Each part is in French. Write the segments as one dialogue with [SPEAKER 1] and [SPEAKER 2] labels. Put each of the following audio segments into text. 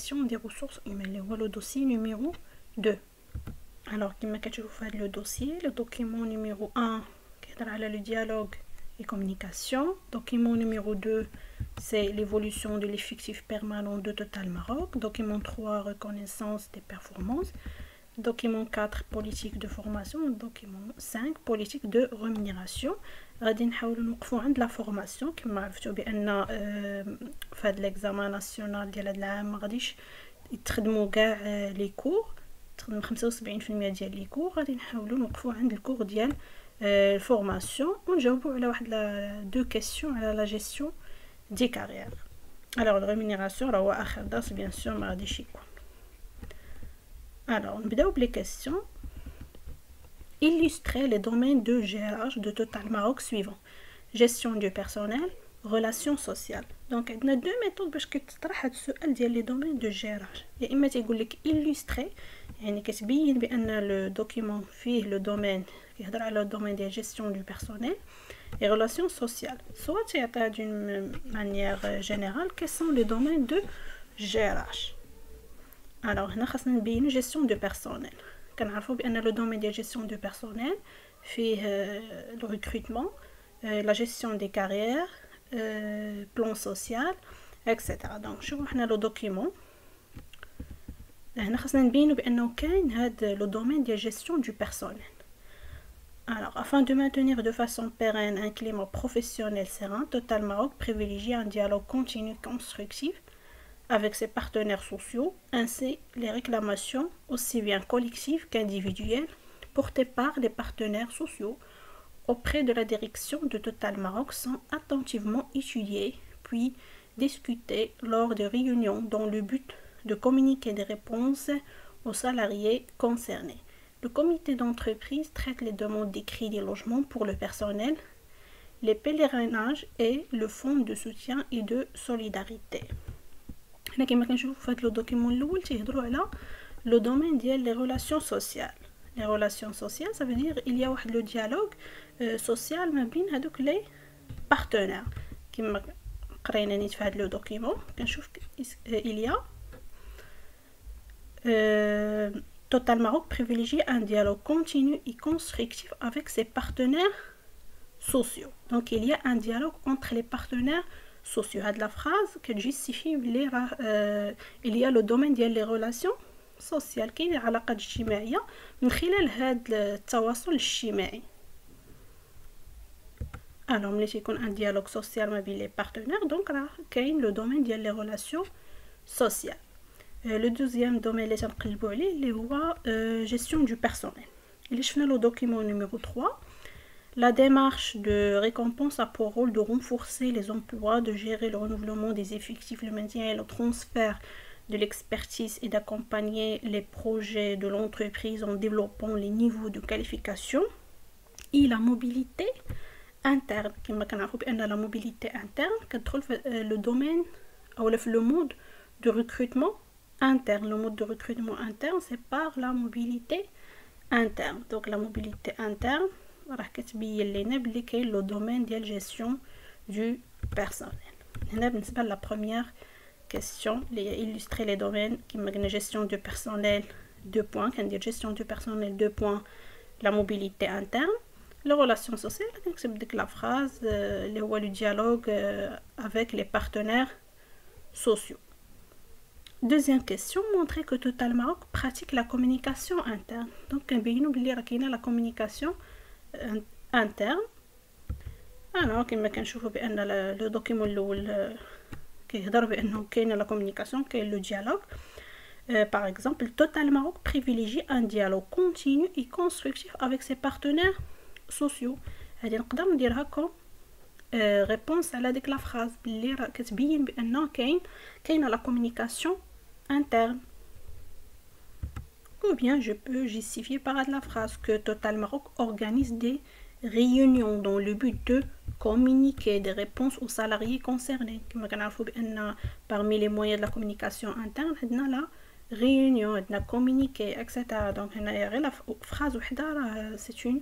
[SPEAKER 1] gestion des ressources humaines. Le dossier numéro 2. Alors, كما كتشوفوا هذا le dossier, le document numéro 1 كيهضر على le dialogue et communication. Document numéro 2, c'est l'évolution de l'effectif permanent de Total Maroc. Document 3, reconnaissance des performances. Document 4, politique de formation. Document 5, politique de rémunération. غادي نحاولوا نوقفوا عند la formation. كما عرفتوا بان في هذا l'examen national ديال هذا العام ما غاديش يتخدموا كاع لي كور، تخدم 75% ديال لي كور. غادي نحاولوا نوقفوا عند الكور ديال الفورماسيون ونجاوبوا على واحد دو كيسيون على لا جيستيون دي كارير. alors la rémunération راه هو اخر درس بيان سور ما غاديش يكون. alors نبداو بلي كيسيون. illustrer les domaines de gérage de Total Maroc suivants: gestion du personnel, relations sociales. donc عندنا deux méthodes باش كيتطرح هذا السؤال ديال لي دومين دو جيراج. يا اما تيقول لك illustrer يعني كتبين بان لو دوكيومون فيه لو دومين كيهضر على لو دومين ديال gestion du personnel et relations sociales. soit تيعطيها d'une manière générale quels sont les domaines de gérage. alors هنا خاصنا نبينو gestion du personnel. كنعرفوا بان لو دومين ديال gestion du personnel فيه le recrutement, la gestion des carrières, plan social, etc. donc شوفوا حنا لو دوكيومون هنا خاصنا نبينو بانه كاين هاد لو دومين ديال gestion du personnel. alors afin de maintenir de façon pérenne un climat professionnel serein, Total Maroc privilégie un dialogue continu constructif avec ses partenaires sociaux, ainsi les réclamations aussi bien collectives qu'individuelles portées par les partenaires sociaux auprès de la direction de Total Maroc sont attentivement étudiées puis discutées lors de réunions dans le but de communiquer des réponses aux salariés concernés. Le comité d'entreprise traite les demandes des crédits logement pour le personnel, les pèlerinages et le fonds de soutien et de solidarité. هنا كما كنشوفوا في هذا لو دوكيمون الاول تيهضروا على لو دومين ديال لي ريلاسيون سوسيال. لي ريلاسيون سوسيال ça veut dire il y a واحد لو ديالوج سوسيال ما بين هذوك لي بارتنير. كما قرينا نيت في هذا لو دوكيمون كنشوف il y a Total Maroc privilégie un dialogue continu et constructif avec ses partenaires sociaux. donc il y a un dialogue entre les partenaires sociaux. هاد la phrase que justifie بلي راه il y a le domaine ديال les relations sociales. كاين علاقات اجتماعيه من خلال هاد التواصل الاجتماعي. alors ملي تيكون un dialogue social ما بين les partenaires donc راه كاين le domaine ديال les relations sociales. le deuxième domaine اللي تنقلبوا عليه اللي هو gestion du personnel. اللي شفنا le document numéro 3. La démarche de récompense a pour rôle de renforcer les emplois, de gérer le renouvellement des effectifs, le maintien et le transfert de l'expertise et d'accompagner les projets de l'entreprise en développant les niveaux de qualification et la mobilité interne. كما كنعرفوا بأن la mobilité interne كتدخل في le domaine أو le mode de recrutement interne. Le mode de recrutement interne c'est par la mobilité interne. donc la mobilité interne راه كتبين لينا بلي كاين لو دومين ديال جيستيون دو بيرسونيل. هنا بالنسبه لا بروميير كيسيون اللي هي illustrer les domaines كما قلنا gestion du personnel 2 points كندير gestion du personnel 2 points la mobilité interne les relations sociales كنكتب ديك لا phrase اللي هو le dialogue avec les partenaires sociaux. deuxième question: montrer que Total Maroc pratique la communication interne. donc كنبينوا بلي راه كاينه la communication interne. alors كما كنشوفوا بان لو دوكيمون الاول كيهضر بانه كاينه لا كومونيكاسيون كاين لو ديالوج. par exemple Total Maroc privilégie un dialogue continu et constructif avec ses partenaires sociaux. هذه نقدر نديرها كوم réponse على ديك لا phrase اللي راه كتبين بانه كاينه لا communication interne. ou bien je peux justifier par la phrase que Total Maroc organise des réunions dans le but de communiquer des réponses aux salariés concernés. كما كنعرفوا بان parmi les moyens de la communication interne عندنا la réunion, عندنا communiquer, etc. donc هنايا غير لا phrase وحده راه c'est une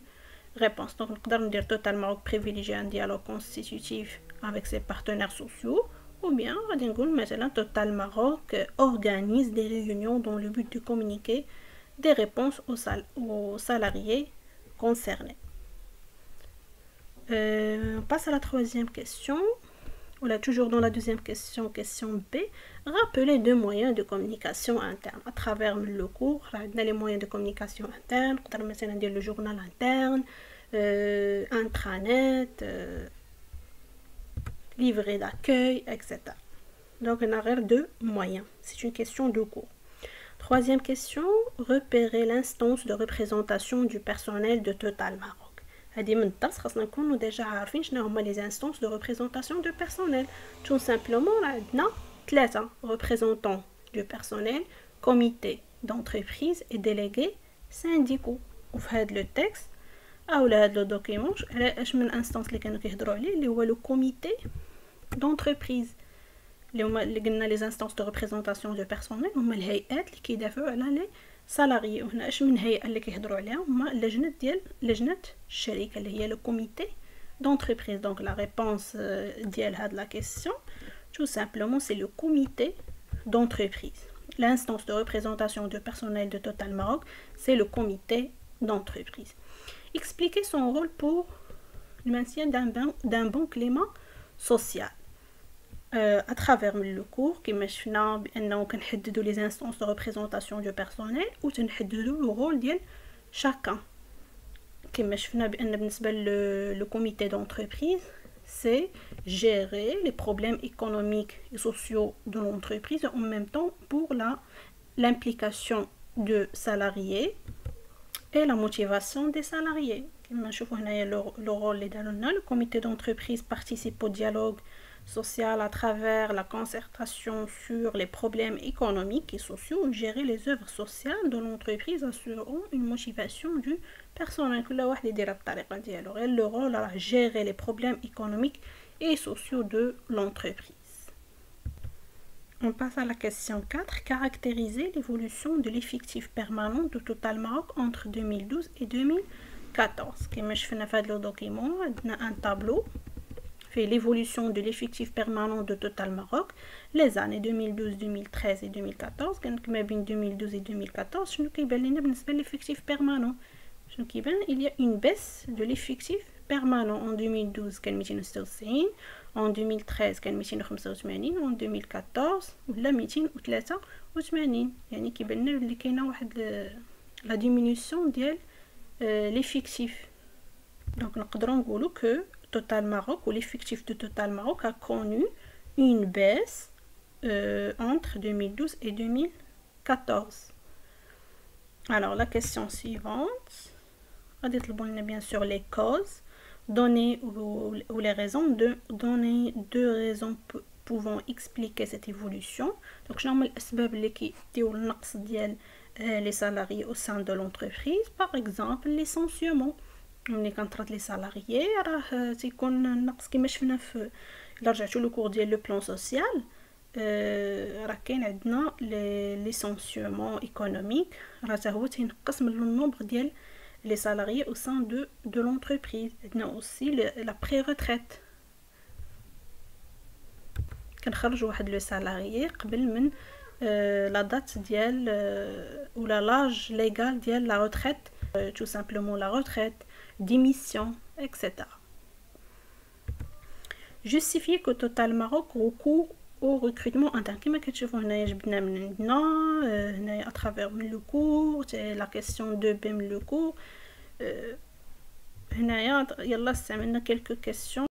[SPEAKER 1] réponse. donc نقدر ندير Total Maroc privilégie un dialogue constitutif avec ses partenaires sociaux, ou bien غادي نقول مثلا Total Maroc organise des réunions dans le but de communiquer des réponses aux salariés concernés. On passe à la troisième question. Voilà, toujours dans la deuxième question, question B. Rappelez deux moyens de communication interne. À travers le cours, on a les moyens de communication interne. On a le journal interne, intranet, livret d'accueil, etc. Donc, on a deux moyens. C'est une question de cours. Troisième question, repérer l'instance de représentation du personnel de Total Maroc. هذه من الدرس خاصنا نكونوا ديجا عارفين شنو هما لي انستانس دو ريبريزونطاسيون دو بيرسونيل. tout simplement عندنا ثلاثه représentants du personnel, comité d'entreprise et délégués syndicaux. وفي هذا لو تكست اولا هذا لو دوكيمون اش من انستانس اللي كانوا كيهضروا عليه اللي هو لو كوميتي d'entreprise اللي قلنا لي انستانس دو ريبريزونطاسيون دو بيرسونيل هما الهيئات اللي كيدافعوا على لي سالاريي. وهنا اش من هيئه اللي كيهضروا عليها هما لجنه الشركه اللي هي لو كوميتي d'entreprise. Donc la réponse ديال هاد la question tout simplement c'est le comité d'entreprise. L'instance de représentation du personnel de Total Maroc, c'est le comité d'entreprise. Expliquer son rôle pour le maintien d'un bon climat social. À travers le cours كما شفنا بانه كنحددوا les instances de représentation du personnel وتنحددوا le rôle ديال chacun. كما شفنا بان بالنسبه le comité d'entreprise c'est gérer les problèmes économiques et sociaux de l'entreprise en même temps pour l'implication de salariés et la motivation des salariés. كما نشوفوا هنايا le rôle اللي داروا لنا. Le comité d'entreprise participe au dialogue social à travers la concertation sur les problèmes économiques et sociaux, gérer les œuvres sociales de l'entreprise assurant une motivation du personnel. كل واحد يديرها بالطريقه ديالو. غير le rôle à gérer les problèmes économiques et sociaux de l'entreprise. On passe à la question 4. Caractériser l'évolution de l'effectif permanent de Total Maroc entre 2012 et 2014. كما شفنا في هذا الدوكيمون عندنا un tableau fait l'évolution de l'effectif permanent de Total Maroc les années 2012, 2013 et 2014. كانت ما بين 2012 et 2014 شنو كيبان لنا بالنسبه للeffectif permanent؟ شنو كيبان؟ il y a une baisse de l'effectif permanent. En 2012 كان 296, en 2013 كان 285, en 2014 ولا 283. يعني كيبان لنا بلي كاينه واحد لا ديمينيسيون ديال l'effectif. Donc نقدروا نقولوا que Total Maroc ou l'effectif de Total Maroc a connu une baisse entre 2012 et 2014. Alors la question suivante, on va bien sûr les causes, donner ou les raisons, donner deux raisons pouvant expliquer cette évolution. Donc je nomme الأسباب اللي كيديو النقص ديال les salariés au sein de l'entreprise. Par exemple licenciement. ملي كنطرد لي سالاريي راه تيكون النقص كما شفنا في الا رجعتوا لو كور ديال لو بلان سوسيال. راه كاين عندنا لي ليسونسيومون ايكونوميك راه حتى هو تينقص من النومبر ديال لي سالاريي او سان دو لونتربريز. عندنا اوسي لا بري روتريت كنخرج واحد لو سالاريي قبل من لا دات ديال ولا لاج ليغال ديال لا روتريت tout simplement la retraite, démission, etc. Justifier que Total Maroc recourt au recrutement interne. كما كتشوفوا هنايا جبنا من عندنا هنايا à travers le cours la question de BEM le cours. هنايا يلا استعملنا quelques questions